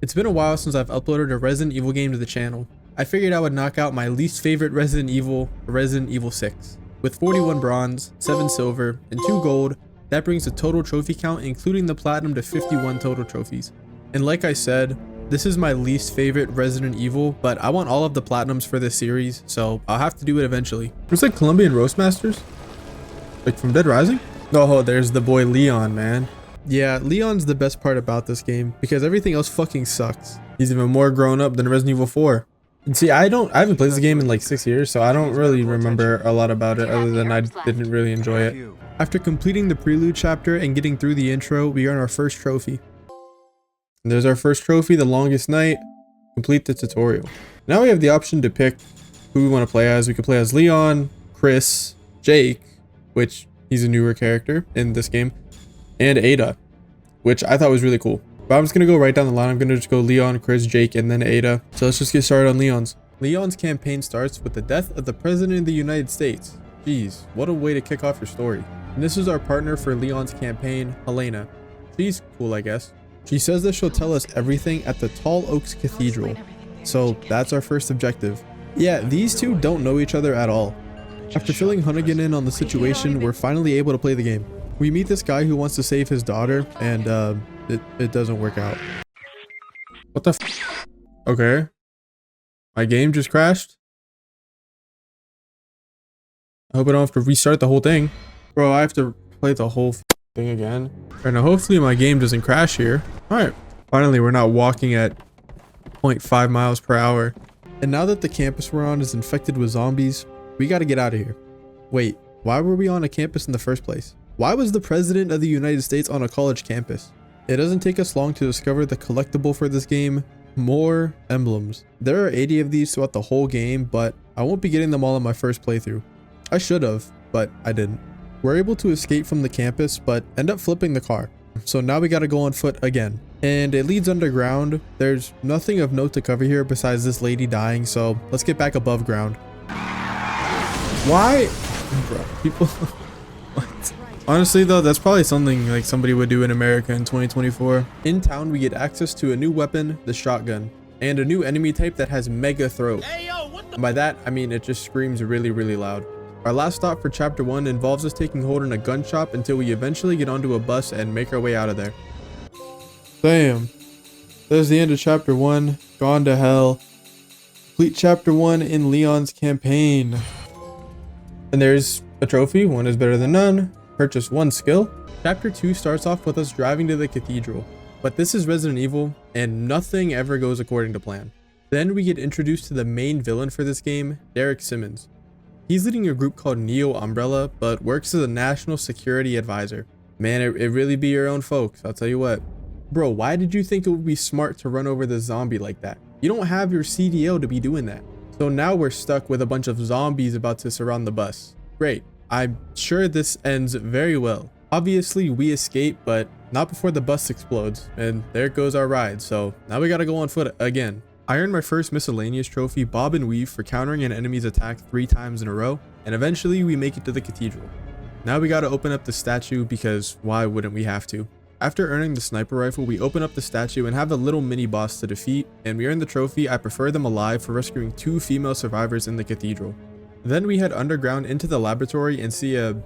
It's been a while since I've uploaded a Resident Evil game to the channel. I figured I would knock out my least favorite Resident Evil 6. With 41 bronze, 7 silver, and 2 gold, that brings the total trophy count including the platinum to 51 total trophies. And like I said, this is my least favorite Resident Evil, but I want all of the platinums for this series, so I'll have to do it eventually. It's like Colombian Roastmasters? Like from Dead Rising? Oh, there's the boy Leon, man. Yeah, Leon's the best part about this game because everything else fucking sucks. He's even more grown up than Resident Evil 4. And see, I haven't played this game in like 6 years, so I don't really remember a lot about it other than I didn't really enjoy it. After completing the prelude chapter and getting through the intro, we earn our first trophy. And there's our first trophy, the longest night. Complete the tutorial. Now we have the option to pick who we want to play as. We could play as Leon, Chris, Jake, which he's a newer character in this game, and Ada, which I thought was really cool. But I'm just going to go right down the line. I'm going to just go Leon, Chris, Jake, and then Ada. So let's just get started on Leon's. Leon's campaign starts with the death of the President of the United States. Jeez, what a way to kick off your story. And this is our partner for Leon's campaign, Helena. She's cool, I guess. She says that she'll tell us everything at the Tall Oaks Cathedral. So that's our first objective. Yeah, these two don't know each other at all. After filling Hunnigan in on the situation, we're finally able to play the game. We meet this guy who wants to save his daughter, and it doesn't work out. What the f? Okay. My game just crashed? I hope I don't have to restart the whole thing. Bro, I have to play the whole thing again. Alright, now hopefully my game doesn't crash here. Alright. Finally, we're not walking at 0.5 miles per hour. And now that the campus we're on is infected with zombies, we gotta get out of here. Wait, why were we on a campus in the first place? Why was the President of the United States on a college campus? It doesn't take us long to discover the collectible for this game, more emblems. There are 80 of these throughout the whole game, but I won't be getting them all in my first playthrough. I should have, but I didn't. We're able to escape from the campus, but end up flipping the car. So now we gotta go on foot again. And it leads underground. There's nothing of note to cover here besides this lady dying, so let's get back above ground. Why? Bro, people... What? Honestly though, that's probably something like somebody would do in America in 2024. In town, we get access to a new weapon, the shotgun, and a new enemy type that has mega throat. And by that, I mean it just screams really, really loud. Our last stop for chapter 1 involves us taking hold in a gun shop until we eventually get onto a bus and make our way out of there. Damn. There's the end of chapter 1. Gone to hell. Complete chapter 1 in Leon's campaign. And there's a trophy. One is better than none. Purchase 1 skill. Chapter 2 starts off with us driving to the cathedral. But this is Resident Evil, and nothing ever goes according to plan. Then we get introduced to the main villain for this game, Derek Simmons. He's leading a group called Neo Umbrella, but works as a national security advisor. Man, it really be your own folks, I'll tell you what. Bro, why did you think it would be smart to run over the zombie like that? You don't have your CDO to be doing that. So now we're stuck with a bunch of zombies about to surround the bus. Great. I'm sure this ends very well. Obviously, we escape, but not before the bus explodes. And there goes our ride, so now we gotta go on foot again. I earned my first miscellaneous trophy, Bob and Weave, for countering an enemy's attack 3 times in a row, and eventually we make it to the cathedral. Now we gotta open up the statue because why wouldn't we have to? After earning the sniper rifle, we open up the statue and have a little mini boss to defeat, and we earn the trophy I Prefer Them Alive for rescuing 2 female survivors in the cathedral. Then we head underground into the laboratory and see a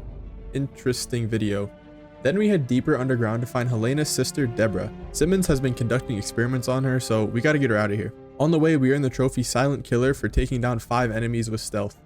interesting video. Then we head deeper underground to find Helena's sister, Deborah. Simmons has been conducting experiments on her, so we gotta get her out of here. On the way, we earn the trophy Silent Killer for taking down 5 enemies with stealth.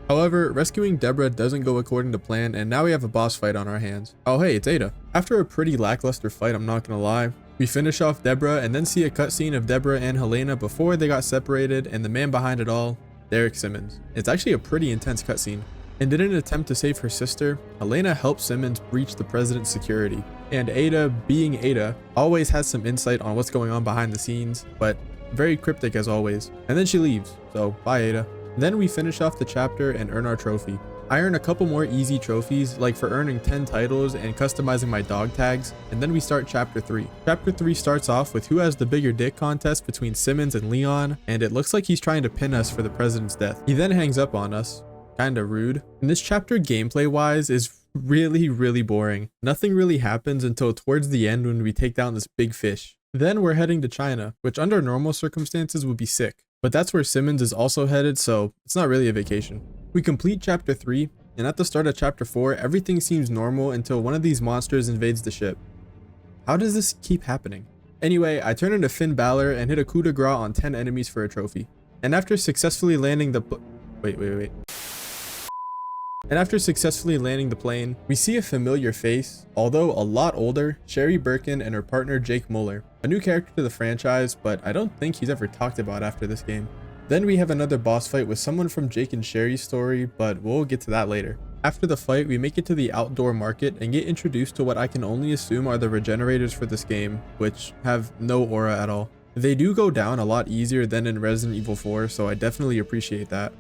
However, rescuing Deborah doesn't go according to plan, and now we have a boss fight on our hands. Oh hey, it's Ada. After a pretty lackluster fight, I'm not gonna lie, we finish off Deborah and then see a cutscene of Deborah and Helena before they got separated, and the man behind it all, Derek Simmons. It's actually a pretty intense cutscene. And in an attempt to save her sister, Helena helps Simmons breach the president's security. And Ada, being Ada, always has some insight on what's going on behind the scenes, but very cryptic as always. And then she leaves, so bye Ada. Then we finish off the chapter and earn our trophy. I earn a couple more easy trophies, like for earning 10 titles and customizing my dog tags, and then we start chapter 3. Chapter 3 starts off with who has the bigger dick contest between Simmons and Leon, and it looks like he's trying to pin us for the president's death. He then hangs up on us. Kinda rude. And this chapter gameplay wise is really boring. Nothing really happens until towards the end when we take down this big fish. Then we're heading to China, which under normal circumstances would be sick. But that's where Simmons is also headed, so it's not really a vacation. We complete chapter 3, and at the start of chapter 4, everything seems normal until one of these monsters invades the ship. How does this keep happening? Anyway, I turn into Finn Balor and hit a coup de grace on 10 enemies for a trophy. And after successfully landing the And after successfully landing the plane, we see a familiar face, although a lot older, Sherry Birkin and her partner Jake Muller, a new character to the franchise, but I don't think he's ever talked about after this game. Then we have another boss fight with someone from Jake and Sherry's story, but we'll get to that later. After the fight, we make it to the outdoor market and get introduced to what I can only assume are the regenerators for this game, which have no aura at all. They do go down a lot easier than in Resident Evil 4, so I definitely appreciate that.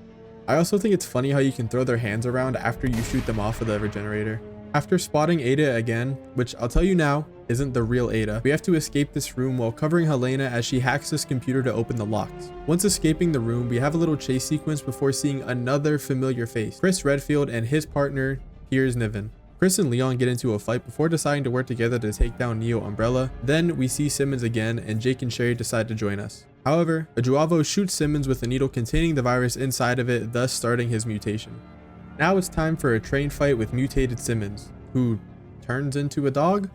I also think it's funny how you can throw their hands around after you shoot them off of the regenerator. After spotting Ada again, which I'll tell you now isn't the real Ada, we have to escape this room while covering Helena as she hacks this computer to open the locks. Once escaping the room, we have a little chase sequence before seeing another familiar face, Chris Redfield and his partner, Piers Niven. Chris and Leon get into a fight before deciding to work together to take down Neo Umbrella. Then we see Simmons again and Jake and Sherry decide to join us. However, a Juavo shoots Simmons with a needle containing the virus inside of it, thus starting his mutation. Now it's time for a train fight with mutated Simmons, who turns into a dog?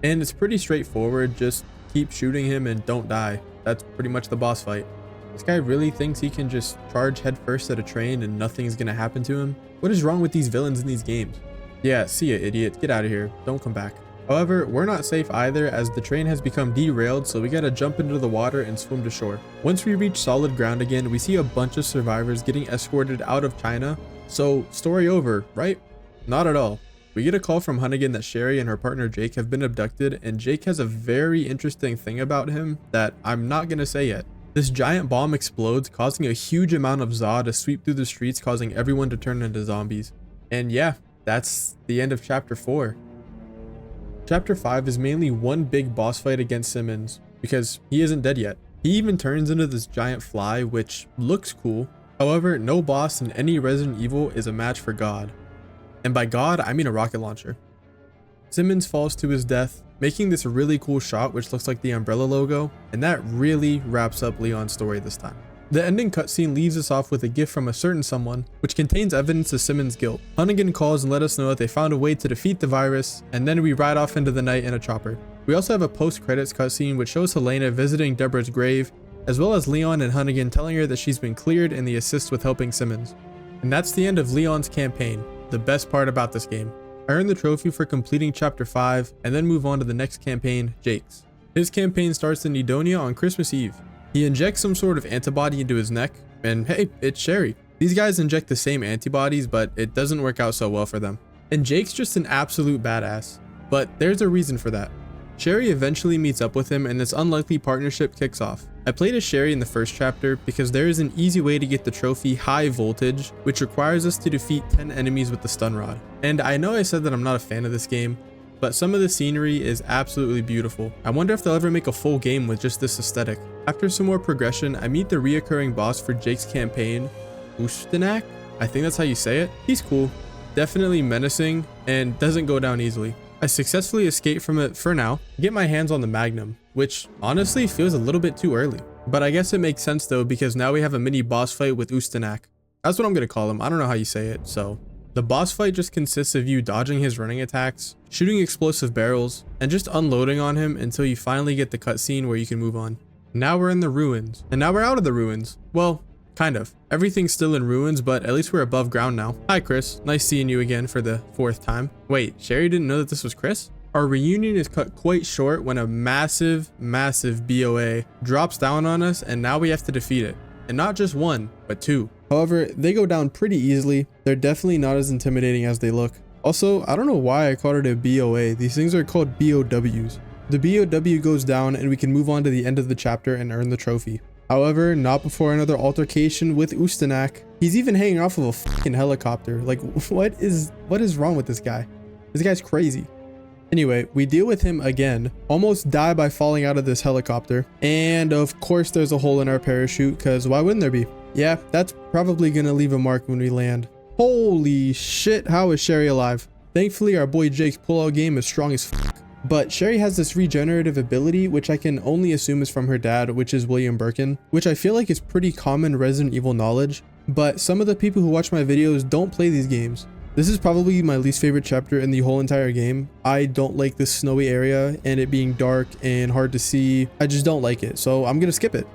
And it's pretty straightforward, just keep shooting him and don't die. That's pretty much the boss fight. This guy really thinks he can just charge headfirst at a train and nothing's gonna happen to him? What is wrong with these villains in these games? Yeah, see ya, idiot. Get out of here. Don't come back. However, we're not safe either as the train has become derailed, so we gotta jump into the water and swim to shore. Once we reach solid ground again, we see a bunch of survivors getting escorted out of China. So, story over, right? Not at all. We get a call from Hunnigan that Sherry and her partner Jake have been abducted, and Jake has a very interesting thing about him that I'm not gonna say yet. This giant bomb explodes, causing a huge amount of Za to sweep through the streets, causing everyone to turn into zombies. And yeah, that's the end of chapter 4. Chapter 5 is mainly one big boss fight against Simmons, because he isn't dead yet. He even turns into this giant fly, which looks cool. However, no boss in any Resident Evil is a match for God. And by God, I mean a rocket launcher. Simmons falls to his death, making this really cool shot which looks like the Umbrella logo, and that really wraps up Leon's story this time. The ending cutscene leaves us off with a gift from a certain someone, which contains evidence of Simmons' guilt. Hunnigan calls and let us know that they found a way to defeat the virus, and then we ride off into the night in a chopper. We also have a post-credits cutscene which shows Helena visiting Deborah's grave, as well as Leon and Hunnigan telling her that she's been cleared and the assist with helping Simmons. And that's the end of Leon's campaign, the best part about this game. I earned the trophy for completing chapter 5, and then move on to the next campaign, Jake's. His campaign starts in Edonia on Christmas Eve. He injects some sort of antibody into his neck, and hey, it's Sherry. These guys inject the same antibodies, but it doesn't work out so well for them. And Jake's just an absolute badass. But there's a reason for that. Sherry eventually meets up with him and this unlikely partnership kicks off. I played as Sherry in the first chapter because there is an easy way to get the trophy High Voltage, which requires us to defeat 10 enemies with the stun rod. And I know I said that I'm not a fan of this game, but some of the scenery is absolutely beautiful. I wonder if they'll ever make a full game with just this aesthetic. After some more progression, I meet the reoccurring boss for Jake's campaign, Ustenak? I think that's how you say it. He's cool, definitely menacing, and doesn't go down easily. I successfully escape from it for now, get my hands on the Magnum, which honestly feels a little bit too early. But I guess it makes sense though, because now we have a mini boss fight with Ustenak. That's what I'm gonna call him. I don't know how you say it, so. The boss fight just consists of you dodging his running attacks, shooting explosive barrels, and just unloading on him until you finally get the cutscene where you can move on. Now we're in the ruins, and now we're out of the ruins. Well, kind of. Everything's still in ruins, but at least we're above ground now. Hi Chris, nice seeing you again for the 4th time. Wait, Sherry didn't know that this was Chris? Our reunion is cut quite short when a massive BOA drops down on us, and now we have to defeat it. And not just one, but 2. However, they go down pretty easily. They're definitely not as intimidating as they look. Also, I don't know why I called it a BOA. These things are called BOWs. The BOW goes down and we can move on to the end of the chapter and earn the trophy. However, not before another altercation with Ustenak. He's even hanging off of a fucking helicopter. Like, what is wrong with this guy? This guy's crazy. Anyway, we deal with him again, almost die by falling out of this helicopter, and of course there's a hole in our parachute, because why wouldn't there be? Yeah, that's probably gonna leave a mark when we land. Holy shit, how is Sherry alive? Thankfully, our boy Jake's pullout game is strong as fuck. But Sherry has this regenerative ability, which I can only assume is from her dad, which is William Birkin, which I feel like is pretty common Resident Evil knowledge. But some of the people who watch my videos don't play these games. This is probably my least favorite chapter in the whole entire game. I don't like this snowy area and it being dark and hard to see. I just don't like it, so I'm gonna skip it.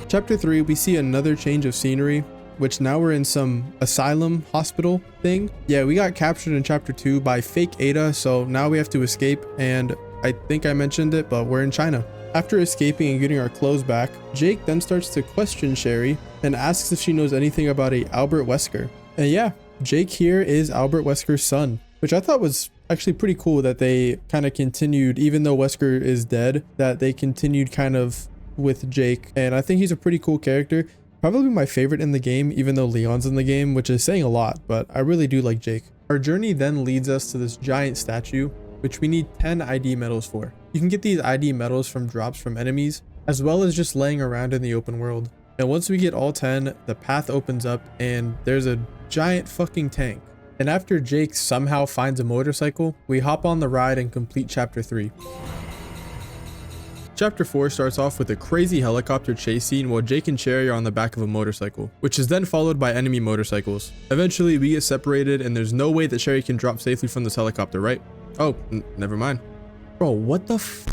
Chapter 3, we see another change of scenery, which now we're in some asylum hospital thing. Yeah, we got captured in chapter 2 by fake Ada, so now we have to escape, and I think I mentioned it, but we're in China. After escaping and getting our clothes back, Jake then starts to question Sherry and asks if she knows anything about a Albert Wesker. And yeah, Jake here is Albert Wesker's son, which I thought was actually pretty cool that they kind of continued, even though Wesker is dead, that they continued kind of with Jake. And I think he's a pretty cool character. Probably my favorite in the game, even though Leon's in the game, which is saying a lot, but I really do like Jake. Our journey then leads us to this giant statue, which we need 10 ID medals for. You can get these ID medals from drops from enemies, as well as just laying around in the open world. And once we get all 10, the path opens up and there's a giant fucking tank. And after Jake somehow finds a motorcycle, we hop on the ride and complete chapter 3. Chapter 4 starts off with a crazy helicopter chase scene while Jake and Sherry are on the back of a motorcycle, which is then followed by enemy motorcycles. Eventually we get separated and there's no way that Sherry can drop safely from this helicopter, right? Oh, never mind. Bro, what the f?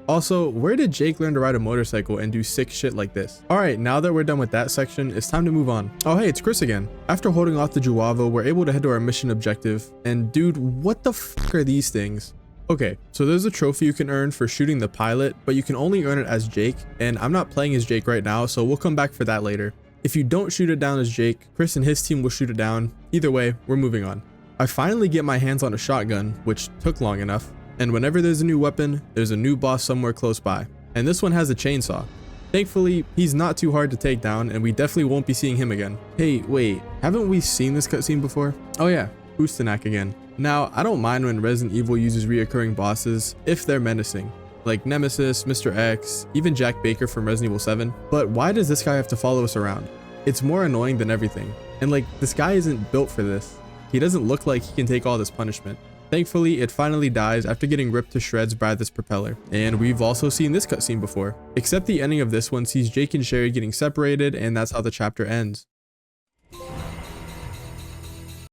Also, where did Jake learn to ride a motorcycle and do sick shit like this? Alright, now that we're done with that section, it's time to move on. Oh hey, it's Chris again. After holding off the Juavo, we're able to head to our mission objective. And dude, what the fuck are these things? Okay, so there's a trophy you can earn for shooting the pilot, but you can only earn it as Jake, and I'm not playing as Jake right now, so we'll come back for that later. If you don't shoot it down as Jake, Chris and his team will shoot it down. Either way, we're moving on. I finally get my hands on a shotgun, which took long enough, and whenever there's a new weapon, there's a new boss somewhere close by, and this one has a chainsaw. Thankfully, he's not too hard to take down, and we definitely won't be seeing him again. Hey, wait, haven't we seen this cutscene before? Oh yeah, Ustanak again. Now, I don't mind when Resident Evil uses reoccurring bosses if they're menacing, like Nemesis, Mr. X, even Jack Baker from Resident Evil 7, but why does this guy have to follow us around? It's more annoying than everything, and like, this guy isn't built for this. He doesn't look like he can take all this punishment. Thankfully, it finally dies after getting ripped to shreds by this propeller, and we've also seen this cutscene before, except the ending of this one sees Jake and Sherry getting separated, and that's how the chapter ends.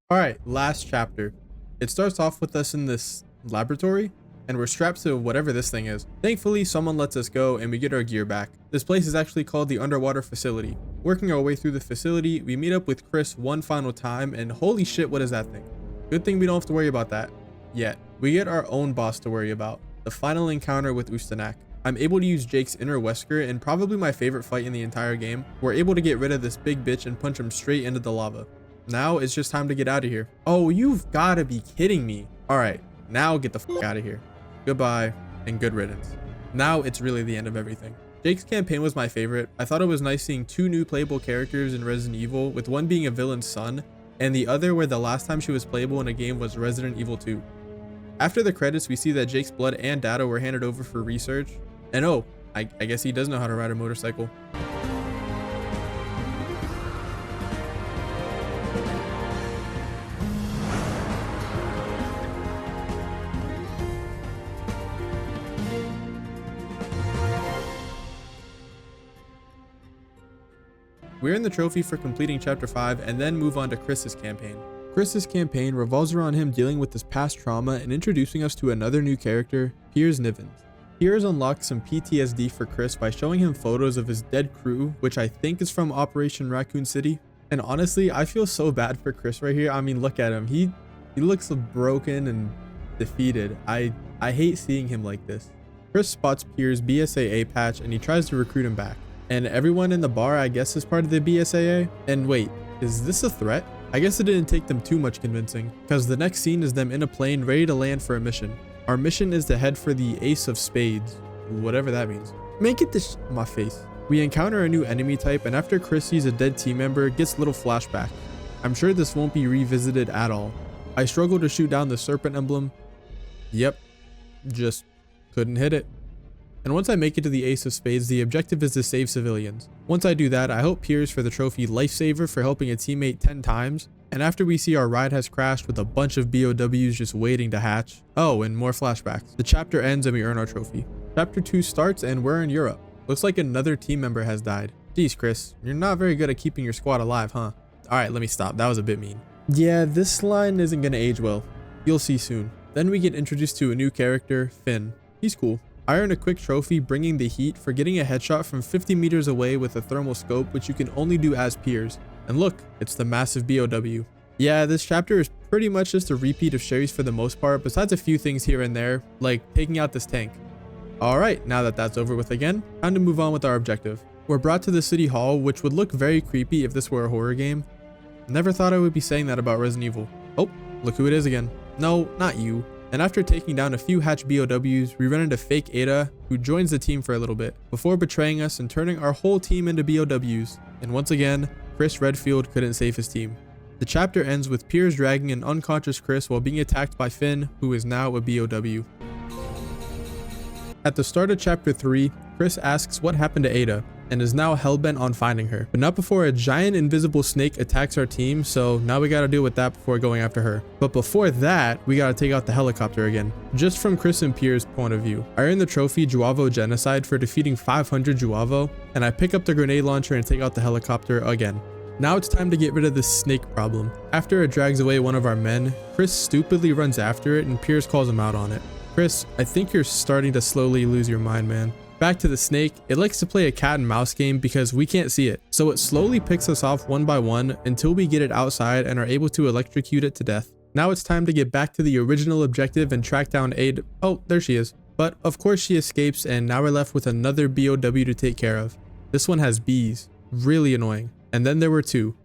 Alright, last chapter. It starts off with us in this laboratory, and we're strapped to whatever this thing is. Thankfully, someone lets us go and we get our gear back. This place is actually called the Underwater Facility. Working our way through the facility, we meet up with Chris one final time, and holy shit, what is that thing? Good thing we don't have to worry about that yet. We get our own boss to worry about, the final encounter with Ustanak. I'm able to use Jake's inner Wesker, and probably my favorite fight in the entire game. We're able to get rid of this big bitch and punch him straight into the lava. Now it's just time to get out of here. Oh, you've got to be kidding me. All right, now get the fuck out of here. Goodbye and good riddance. Now it's really the end of everything. Jake's campaign was my favorite. I thought it was nice seeing two new playable characters in Resident Evil, with one being a villain's son and the other where the last time she was playable in a game was Resident Evil 2. After the credits, we see that Jake's blood and data were handed over for research. And oh, I guess he does know how to ride a motorcycle. We're in the trophy for completing chapter 5 and then move on to Chris's campaign. Chris's campaign revolves around him dealing with his past trauma and introducing us to another new character, Piers Nivens. Piers unlocks some PTSD for Chris by showing him photos of his dead crew, which I think is from Operation Raccoon City. And honestly, I feel so bad for Chris right here. I mean, look at him. He looks broken and defeated. I hate seeing him like this. Chris spots Piers' BSAA patch and he tries to recruit him back. And everyone in the bar, I guess, is part of the BSAA. And wait, is this a threat? I guess it didn't take them too much convincing, because the next scene is them in a plane ready to land for a mission. Our mission is to head for the Ace of Spades, whatever that means. Man, get this on my face. We encounter a new enemy type, and after Chris sees a dead team member, gets a little flashback. I'm sure this won't be revisited at all. I struggle to shoot down the serpent emblem. Yep, just couldn't hit it. And once I make it to the Ace of Spades, the objective is to save civilians. Once I do that, I hope Piers for the trophy Lifesaver for helping a teammate 10 times. And after we see our ride has crashed with a bunch of BOWs just waiting to hatch. Oh, and more flashbacks. The chapter ends and we earn our trophy. Chapter 2 starts and we're in Europe. Looks like another team member has died. Geez, Chris, you're not very good at keeping your squad alive, huh? Alright, let me stop. That was a bit mean. Yeah, this line isn't gonna age well. You'll see soon. Then we get introduced to a new character, Finn. He's cool. I earn a quick trophy bringing the heat for getting a headshot from 50 meters away with a thermal scope, which you can only do as Piers. And look, it's the massive BOW. Yeah, this chapter is pretty much just a repeat of Sherry's for the most part, besides a few things here and there, like taking out this tank. Alright, now that that's over with again, time to move on with our objective. We're brought to the city hall, which would look very creepy if this were a horror game. Never thought I would be saying that about Resident Evil. Oh, look who it is again. No, not you. And after taking down a few hatch BOWs, we run into fake Ada, who joins the team for a little bit, before betraying us and turning our whole team into BOWs. And once again, Chris Redfield couldn't save his team. The chapter ends with Piers dragging an unconscious Chris while being attacked by Finn, who is now a BOW. At the start of chapter 3, Chris asks what happened to Ada, and is now hellbent on finding her, but not before a giant invisible snake attacks our team, so now we gotta deal with that before going after her. But before that, we gotta take out the helicopter again. Just from Chris and Piers' point of view, I earned the trophy Juavo Genocide for defeating 500 Juavo, and I pick up the grenade launcher and take out the helicopter again. Now it's time to get rid of this snake problem. After it drags away one of our men, Chris stupidly runs after it and Piers calls him out on it. Chris, I think you're starting to slowly lose your mind, man. Back to the snake, it likes to play a cat and mouse game because we can't see it. So it slowly picks us off one by one until we get it outside and are able to electrocute it to death. Now it's time to get back to the original objective and track down Ada. Oh, there she is. But of course she escapes and now we're left with another BOW to take care of. This one has bees. Really annoying. And then there were two.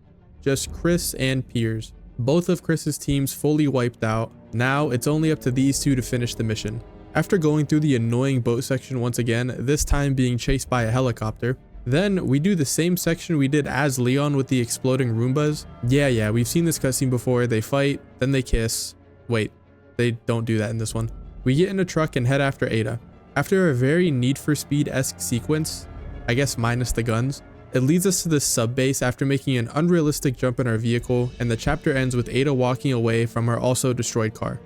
Just Chris and Piers. Both of Chris's teams fully wiped out. Now it's only up to these two to finish the mission. After going through the annoying boat section once again, this time being chased by a helicopter, then we do the same section we did as Leon with the exploding Roombas. Yeah, we've seen this cutscene before. They fight, then they kiss. Wait, they don't do that in this one. We get in a truck and head after Ada. After a very Need for Speed-esque sequence, I guess minus the guns, it leads us to this sub-base after making an unrealistic jump in our vehicle, and the chapter ends with Ada walking away from her also destroyed car.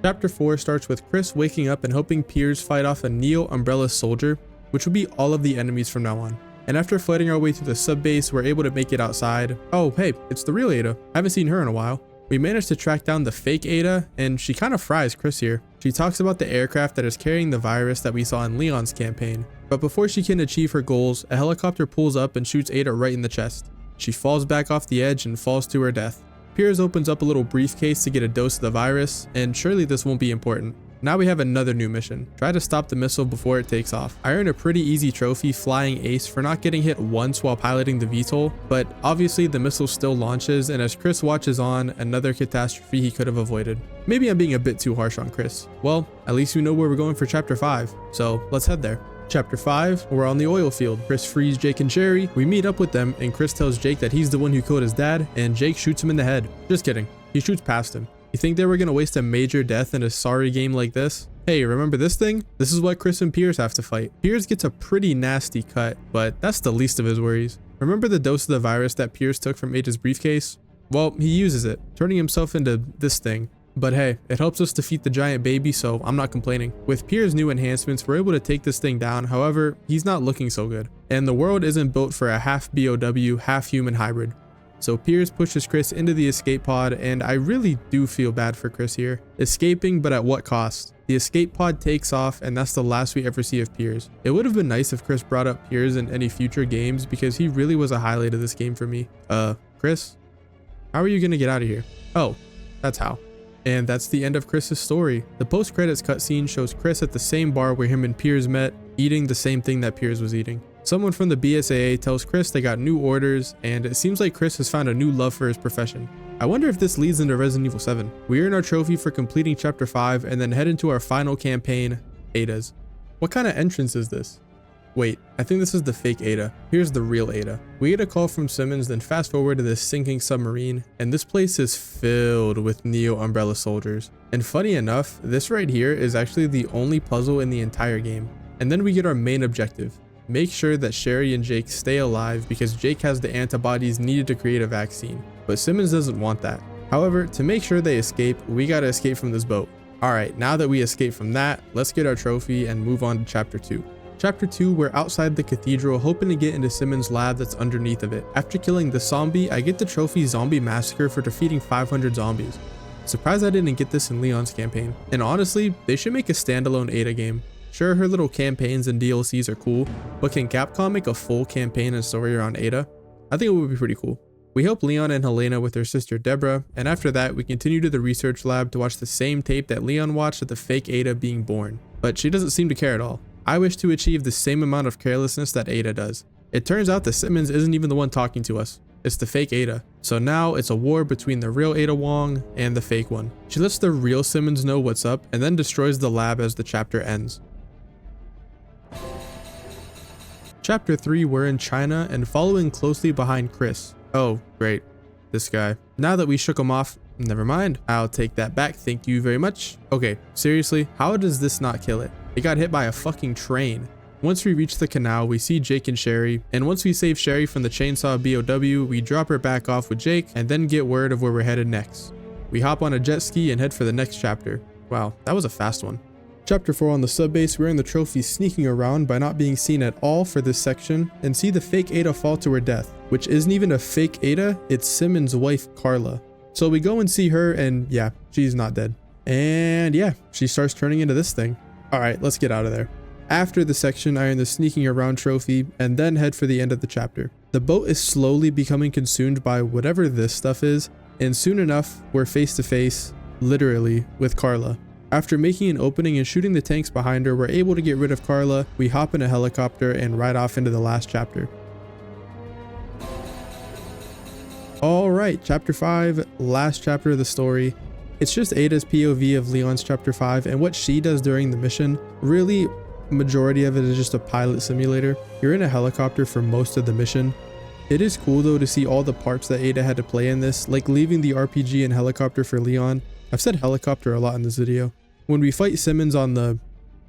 Chapter 4 starts with Chris waking up and hoping Piers fight off a Neo Umbrella soldier, which will be all of the enemies from now on. And after fighting our way through the sub-base, we're able to make it outside. Oh, hey, it's the real Ada. I haven't seen her in a while. We managed to track down the fake Ada, and she kind of fries Chris here. She talks about the aircraft that is carrying the virus that we saw in Leon's campaign. But before she can achieve her goals, a helicopter pulls up and shoots Ada right in the chest. She falls back off the edge and falls to her death. Piers opens up a little briefcase to get a dose of the virus, and surely this won't be important. Now we have another new mission. Try to stop the missile before it takes off. I earned a pretty easy trophy flying ace for not getting hit once while piloting the VTOL, but obviously the missile still launches, and as Chris watches on, another catastrophe he could have avoided. Maybe I'm being a bit too harsh on Chris. Well, at least we know where we're going for chapter 5, so let's head there. Chapter 5, we're on the oil field. Chris frees Jake and Sherry. We meet up with them and Chris tells Jake that he's the one who killed his dad, and Jake shoots him in the head. Just kidding. He shoots past him. You think they were gonna waste a major death in a sorry game like this? Hey, remember this thing? This is what Chris and Piers have to fight. Piers gets a pretty nasty cut, but that's the least of his worries. Remember the dose of the virus that Piers took from Ada's briefcase? Well, he uses it, turning himself into this thing. But hey, it helps us defeat the giant baby, so I'm not complaining. With Piers' new enhancements, we're able to take this thing down. However, he's not looking so good. And the world isn't built for a half BOW, half human hybrid. So Piers pushes Chris into the escape pod, and I really do feel bad for Chris here. Escaping, but at what cost? The escape pod takes off, and that's the last we ever see of Piers. It would have been nice if Chris brought up Piers in any future games, because he really was a highlight of this game for me. Chris? How are you gonna get out of here? Oh, that's how. And that's the end of Chris's story. The post-credits cutscene shows Chris at the same bar where him and Piers met, eating the same thing that Piers was eating. Someone from the BSAA tells Chris they got new orders, and it seems like Chris has found a new love for his profession. I wonder if this leads into Resident Evil 7. We earn our trophy for completing chapter 5 and then head into our final campaign, Ada's. What kind of entrance is this? Wait, I think this is the fake Ada. Here's the real Ada. We get a call from Simmons, then fast forward to this sinking submarine, and this place is filled with Neo Umbrella soldiers. And funny enough, this right here is actually the only puzzle in the entire game. And then we get our main objective. Make sure that Sherry and Jake stay alive because Jake has the antibodies needed to create a vaccine. But Simmons doesn't want that. However, to make sure they escape, we gotta escape from this boat. Alright, now that we escape from that, let's get our trophy and move on to chapter 2. Chapter 2, we're outside the cathedral hoping to get into Simmons' lab that's underneath of it. After killing the zombie, I get the trophy Zombie Massacre for defeating 500 zombies. Surprised I didn't get this in Leon's campaign. And honestly, they should make a standalone Ada game. Sure, her little campaigns and DLCs are cool, but can Capcom make a full campaign and story around Ada? I think it would be pretty cool. We help Leon and Helena with their sister Deborah, and after that, we continue to the research lab to watch the same tape that Leon watched of the fake Ada being born. But she doesn't seem to care at all. I wish to achieve the same amount of carelessness that Ada does. It turns out that Simmons isn't even the one talking to us. It's the fake Ada. So now it's a war between the real Ada Wong and the fake one. She lets the real Simmons know what's up and then destroys the lab as the chapter ends. Chapter 3, we're in China and following closely behind Chris. Oh, great. This guy. Now that we shook him off, never mind. I'll take that back. Thank you very much. Okay, seriously, how does this not kill it? It got hit by a fucking train. Once we reach the canal, we see Jake and Sherry, and once we save Sherry from the chainsaw BOW, we drop her back off with Jake and then get word of where we're headed next. We hop on a jet ski and head for the next chapter. Wow, that was a fast one. Chapter 4, on the subbase, we're in the trophy sneaking around by not being seen at all for this section and see the fake Ada fall to her death, which isn't even a fake Ada, it's Simmons' wife Carla. So we go and see her and yeah, she's not dead. And yeah, she starts turning into this thing. Alright, let's get out of there. After the section, I earn the sneaking around trophy and then head for the end of the chapter. The boat is slowly becoming consumed by whatever this stuff is, and soon enough, we're face to face, literally, with Carla. After making an opening and shooting the tanks behind her, we're able to get rid of Carla. We hop in a helicopter and ride off into the last chapter. Alright, chapter 5, last chapter of the story. It's just Ada's POV of Leon's chapter 5 and what she does during the mission. Really, majority of it is just a pilot simulator. You're in a helicopter for most of the mission. It is cool though to see all the parts that Ada had to play in this, like leaving the RPG and helicopter for Leon. I've said helicopter a lot in this video. When we fight Simmons on the...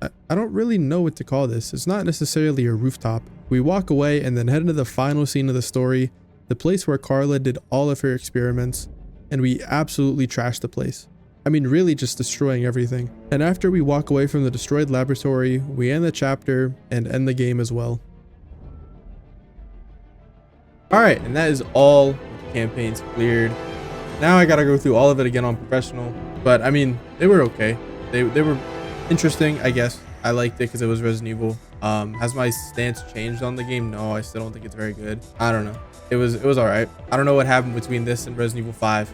I don't really know what to call this. It's not necessarily a rooftop. We walk away and then head into the final scene of the story, the place where Carla did all of her experiments, and we absolutely trashed the place. I mean, really just destroying everything. And after we walk away from the destroyed laboratory, we end the chapter and end the game as well. Alright, and that is all the campaigns cleared. Now I gotta go through all of it again on professional, but I mean, they were okay. They were interesting, I guess. I liked it because it was Resident Evil. Has my stance changed on the game? No, I still don't think it's very good. I don't know. It was all right. I don't know what happened between this and Resident Evil 5,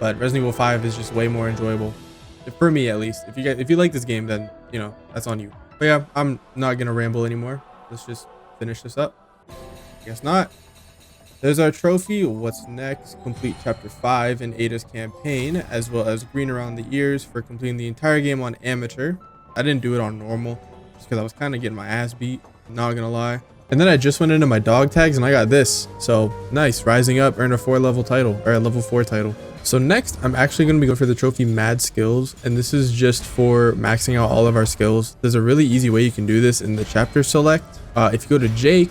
but Resident Evil 5 is just way more enjoyable for me, at least. If you like this game, then you know that's on you. But yeah, I'm not gonna ramble anymore. Let's just finish this up. Guess not. There's our trophy. What's next? Complete chapter 5 in Ada's campaign, as well as green around the ears for completing the entire game on amateur. I didn't do it on normal just because I was kind of getting my ass beat, not gonna lie. And then I just went into my dog tags and I got this. So nice, rising up, earn a 4-level title, or a level 4 title. So next, I'm actually going to be going for the trophy Mad Skills, and this is just for maxing out all of our skills. There's a really easy way you can do this in the chapter select. If you go to Jake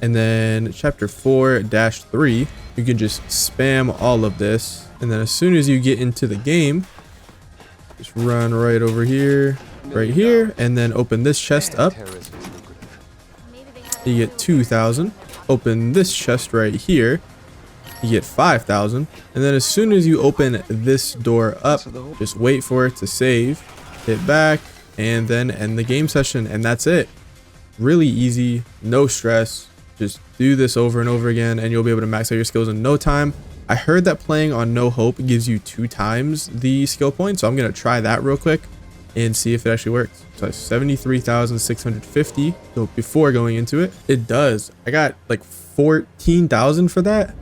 and then chapter 4-3, you can just spam all of this, and then as soon as you get into the game, just run right over here, right here, and then open this chest up. You get 2,000. Open this chest right here, you get 5,000. And then as soon as you open this door up, just wait for it to save, hit back, and then end the game session, and that's it. Really easy, no stress. Just do this over and over again and you'll be able to max out your skills in no time. I heard that playing on No Hope gives you 2 times the skill points, so I'm going to try that real quick and see if it actually works. So 73,650. So before going into it, it does. I got like 14,000 for that.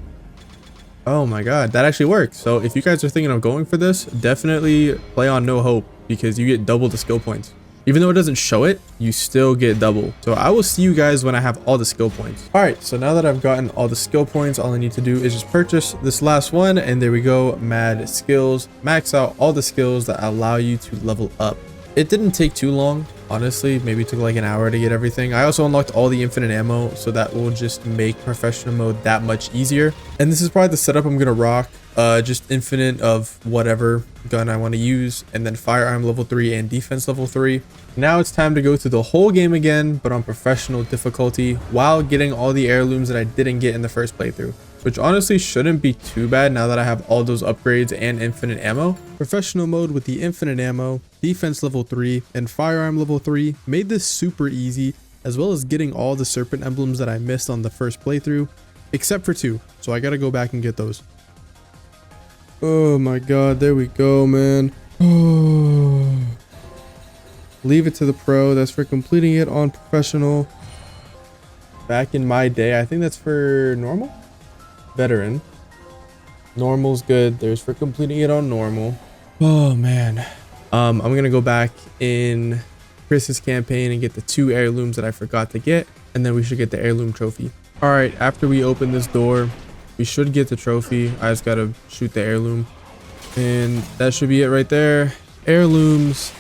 Oh my god, that actually works. So if you guys are thinking of going for this, definitely play on No Hope because you get double the skill points. Even though it doesn't show it, you still get double. So I will see you guys when I have all the skill points. All right, so now that I've gotten all the skill points, all I need to do is just purchase this last one, and there we go, mad skills. Max out all the skills that allow you to level up. It didn't take too long, honestly. Maybe it took like an hour to get everything. I also unlocked all the infinite ammo, so that will just make professional mode that much easier. And this is probably the setup I'm gonna rock. Just infinite of whatever gun I want to use, and then firearm level 3 and defense level 3. Now it's time to go through the whole game again, but on professional difficulty, while getting all the heirlooms that I didn't get in the first playthrough, which honestly shouldn't be too bad now that I have all those upgrades and infinite ammo. Professional mode with the infinite ammo, defense level 3, and firearm level 3 made this super easy, as well as getting all the serpent emblems that I missed on the first playthrough, except for 2, so I gotta go back and get those. Oh my god, there we go, man. Oh. Leave it to the pro. That's for completing it on professional. Back in my day, I think that's for normal? Veteran. Normal's good. There's for completing it on normal. Oh man. I'm gonna go back in Chris's campaign and get the 2 heirlooms that I forgot to get, and then we should get the heirloom trophy. All right, after we open this door, we should get the trophy. I just gotta shoot the heirloom, and that should be it right there. Heirlooms.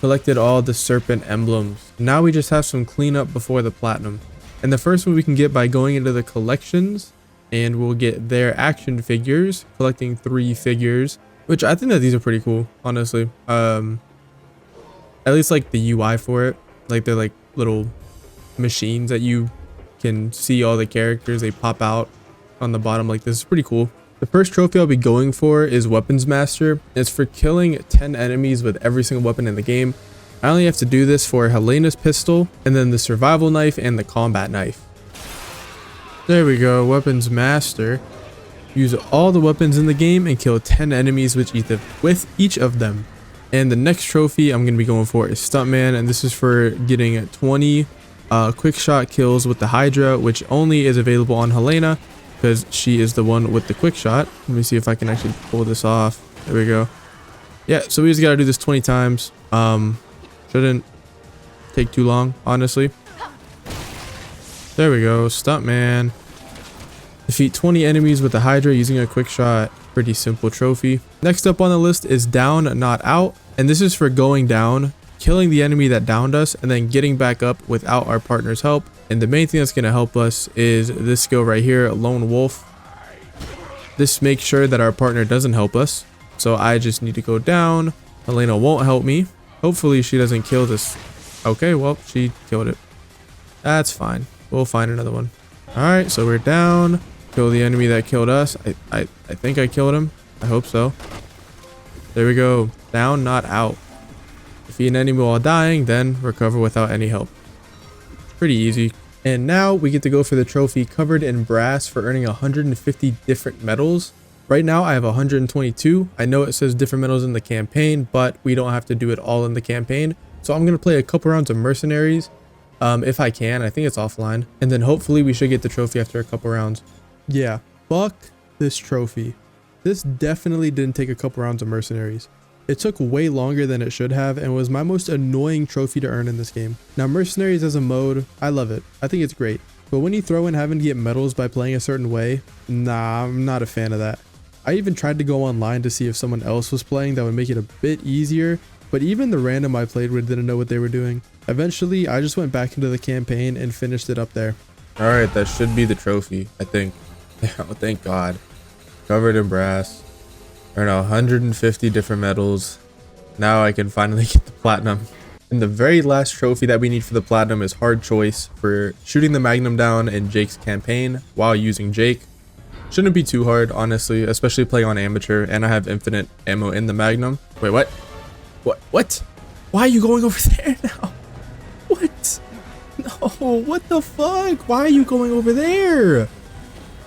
Collected all the serpent emblems. Now we just have some cleanup before the platinum. And the first one we can get by going into the collections, and we'll get their action figures, collecting 3 figures, which I think that these are pretty cool, honestly. At least like the UI for it. Like they're like little machines that you can see all the characters. They pop out on the bottom like this. Is pretty cool. The first trophy I'll be going for is Weapons Master. It's for killing 10 enemies with every single weapon in the game. I only have to do this for Helena's pistol, and then the survival knife and the combat knife. There we go, Weapons Master. Use all the weapons in the game and kill 10 enemies with each of them. And the next trophy I'm going to be going for is Stuntman, and this is for getting 20 quick shot kills with the Hydra, which only is available on Helena, because she is the one with the quick shot. Let me see if I can actually pull this off. There we go. Yeah, so we just gotta do this 20 times. Shouldn't take too long, honestly. There we go, Stuntman. Defeat 20 enemies with the Hydra using a quick shot. Pretty simple trophy. Next up on the list is Down, Not Out. And this is for going down, killing the enemy that downed us, and then getting back up without our partner's help. And the main thing that's going to help us is this skill right here, Lone Wolf. This makes sure that our partner doesn't help us. So I just need to go down. Helena won't help me. Hopefully she doesn't kill this. Okay, well, she killed it. That's fine. We'll find another one. All right, so we're down. Kill the enemy that killed us. I think I killed him. I hope so. There we go. Down, not out. Defeat an enemy while dying, then recover without any help. Pretty easy. And now we get to go for the trophy Covered in Brass for earning 150 different medals. Right now I have 122. I know it says different medals in the campaign, but we don't have to do it all in the campaign. So I'm going to play a couple rounds of Mercenaries. If I can. I think it's offline. And then hopefully we should get the trophy after a couple rounds. Yeah, fuck this trophy. This definitely didn't take a couple rounds of Mercenaries. It took way longer than it should have and was my most annoying trophy to earn in this game. Now Mercenaries as a mode, I love it. I think it's great. But when you throw in having to get medals by playing a certain way, nah, I'm not a fan of that. I even tried to go online to see if someone else was playing that would make it a bit easier, but even the random I played with didn't know what they were doing. Eventually, I just went back into the campaign and finished it up there. Alright, that should be the trophy, I think. Oh, thank God. Covered in Brass. Earn 150 different medals. Now I can finally get the platinum. And the very last trophy that we need for the platinum is Hard Choice for shooting the Magnum down in Jake's campaign while using Jake. Shouldn't be too hard, honestly, especially playing on amateur, and I have infinite ammo in the Magnum. Wait, what? What? Why are you going over there now? What? No, what the fuck? Why are you going over there?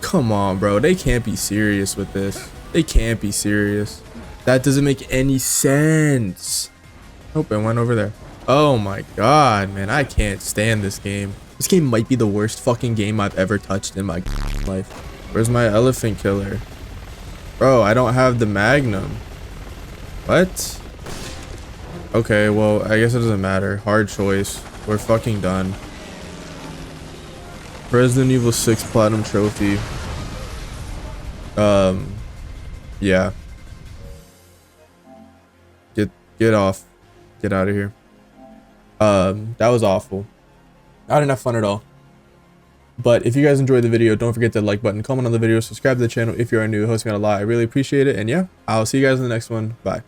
Come on, bro. They can't be serious with this. They can't be serious. That doesn't make any sense. Nope, I went over there. Oh my God, man. I can't stand this game. This game might be the worst fucking game I've ever touched in my life. Where's my elephant killer? Bro, I don't have the Magnum. What? Okay, well, I guess it doesn't matter. Hard choice. We're fucking done. Resident Evil 6 Platinum Trophy. Yeah. Get off. Get out of here. That was awful. I didn't have fun at all. But if you guys enjoyed the video, don't forget to like button, comment on the video, subscribe to the channel if you are new, hosting on a lot. I really appreciate it. And yeah, I'll see you guys in the next one. Bye.